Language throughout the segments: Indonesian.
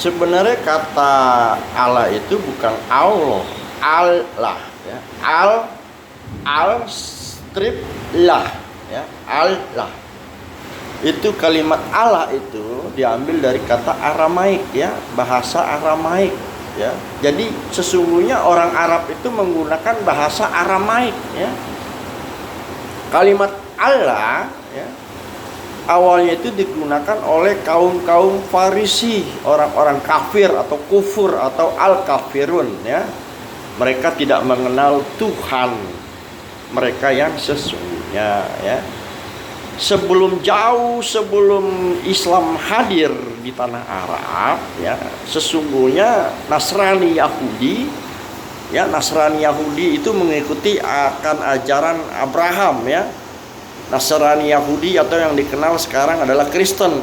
Sebenarnya kata Allah itu bukan Allah, Allah ya. Al strip lah ya, Allah. Itu kalimat Allah itu diambil dari kata Aramaik ya, bahasa Aramaik ya. Jadi sesungguhnya orang Arab itu menggunakan bahasa Aramaik ya. Kalimat Allah ya, awalnya itu digunakan oleh kaum Farisi, orang-orang kafir atau kufur atau al-kafirun ya. Mereka tidak mengenal Tuhan mereka yang sesungguhnya ya. Jauh sebelum Islam hadir di tanah Arab ya, sesungguhnya Nasrani Yahudi ya, Nasrani Yahudi itu mengikuti akan ajaran Abraham ya. Nasrani Yahudi atau yang dikenal sekarang adalah Kristen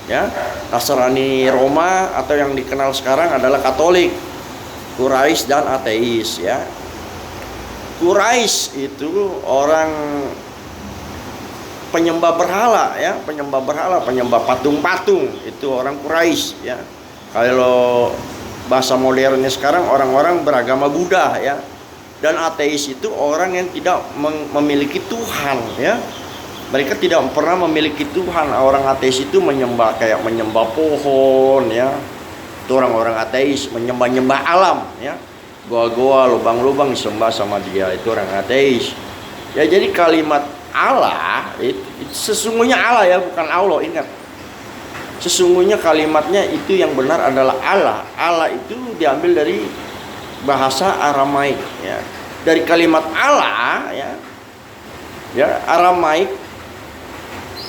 ya. Nasrani Roma atau yang dikenal sekarang adalah Katolik, Quraisy dan ateis ya. Quraisy itu orang penyembah berhala ya, penyembah patung-patung, itu orang Quraisy ya. Kalau bahasa modernnya sekarang orang-orang beragama Buddha ya. Dan ateis itu orang yang tidak memiliki Tuhan ya. Mereka tidak pernah memiliki Tuhan. Orang ateis itu menyembah pohon ya. Itu orang-orang ateis, menyembah alam ya. Goa-goa, lubang-lubang disembah sama dia, itu orang ateis. Ya, jadi kalimat Allah itu sesungguhnya Allah ya, bukan Allah, ingat. Sesungguhnya kalimatnya itu yang benar adalah Allah. Allah itu diambil dari bahasa Aramaik ya. Dari kalimat Allah ya. Ya, Aramaik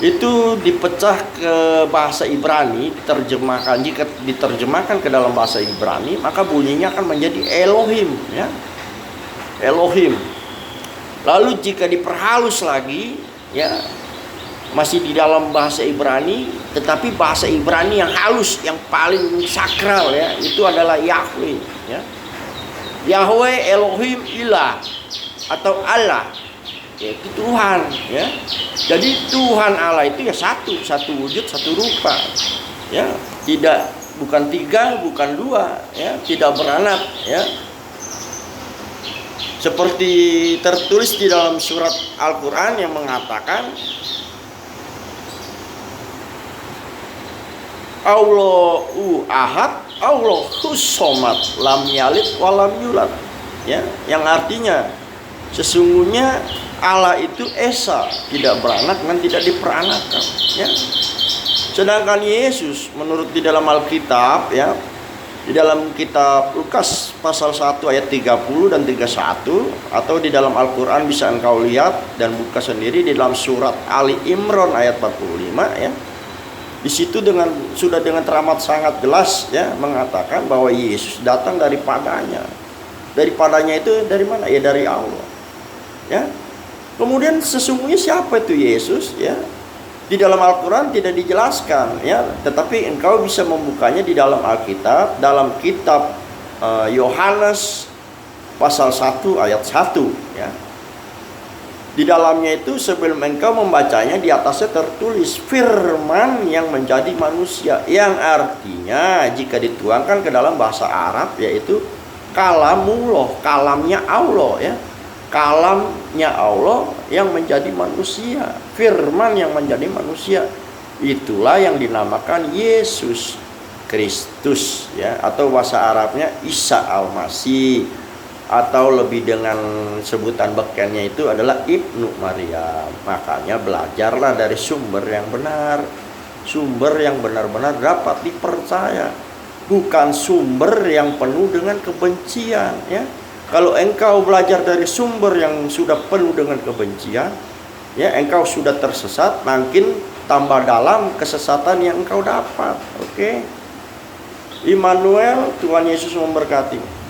itu dipecah ke bahasa Ibrani, diterjemahkan. Jika diterjemahkan ke dalam bahasa Ibrani, maka bunyinya akan menjadi Elohim ya. Elohim. Lalu jika diperhalus lagi ya, masih di dalam bahasa Ibrani, tetapi bahasa Ibrani yang halus, yang paling sakral ya, itu adalah Yahweh ya. Yahweh, Elohim, Ilah atau Allah, yaitu Tuhan ya. Jadi Tuhan Allah itu ya satu wujud, satu rupa ya. Bukan tiga, bukan dua ya, tidak beranak ya. Seperti tertulis di dalam surat Al-Quran yang mengatakan Allahu ahad, Allahus somad, lam yalid walam yulad ya, yang artinya sesungguhnya Allah itu esa, tidak beranak dan tidak diperanakan ya. Sedangkan Yesus menurut di dalam Alkitab ya, di dalam kitab Lukas pasal 1 ayat 30 dan 31, atau di dalam Al-Quran bisa engkau lihat dan buka sendiri di dalam surat Ali Imran ayat 45 ya. Di situ sudah dengan teramat sangat jelas ya mengatakan bahwa Yesus datang daripadanya. Daripadanya itu dari mana? Ya dari Allah. Ya. Kemudian sesungguhnya siapa itu Yesus ya? Di dalam Al-Quran tidak dijelaskan ya, tetapi engkau bisa membukanya di dalam Alkitab, dalam kitab Yohanes pasal 1 ayat 1 ya. Di dalamnya itu sebelum engkau membacanya, di atasnya tertulis firman yang menjadi manusia, yang artinya jika dituangkan ke dalam bahasa Arab yaitu kalamullah, kalamnya Allah ya. Kalamnya Allah yang menjadi manusia, firman yang menjadi manusia, itulah yang dinamakan Yesus Kristus ya, atau bahasa Arabnya Isa Al-Masih, atau lebih dengan sebutan bekennya itu adalah Ibnu Maryam. Makanya belajarlah dari sumber yang benar, sumber yang benar-benar dapat dipercaya, bukan sumber yang penuh dengan kebencian ya. Kalau engkau belajar dari sumber yang sudah penuh dengan kebencian ya, engkau sudah tersesat, makin tambah dalam kesesatan yang engkau dapat. Oke. Immanuel, Tuhan Yesus memberkati.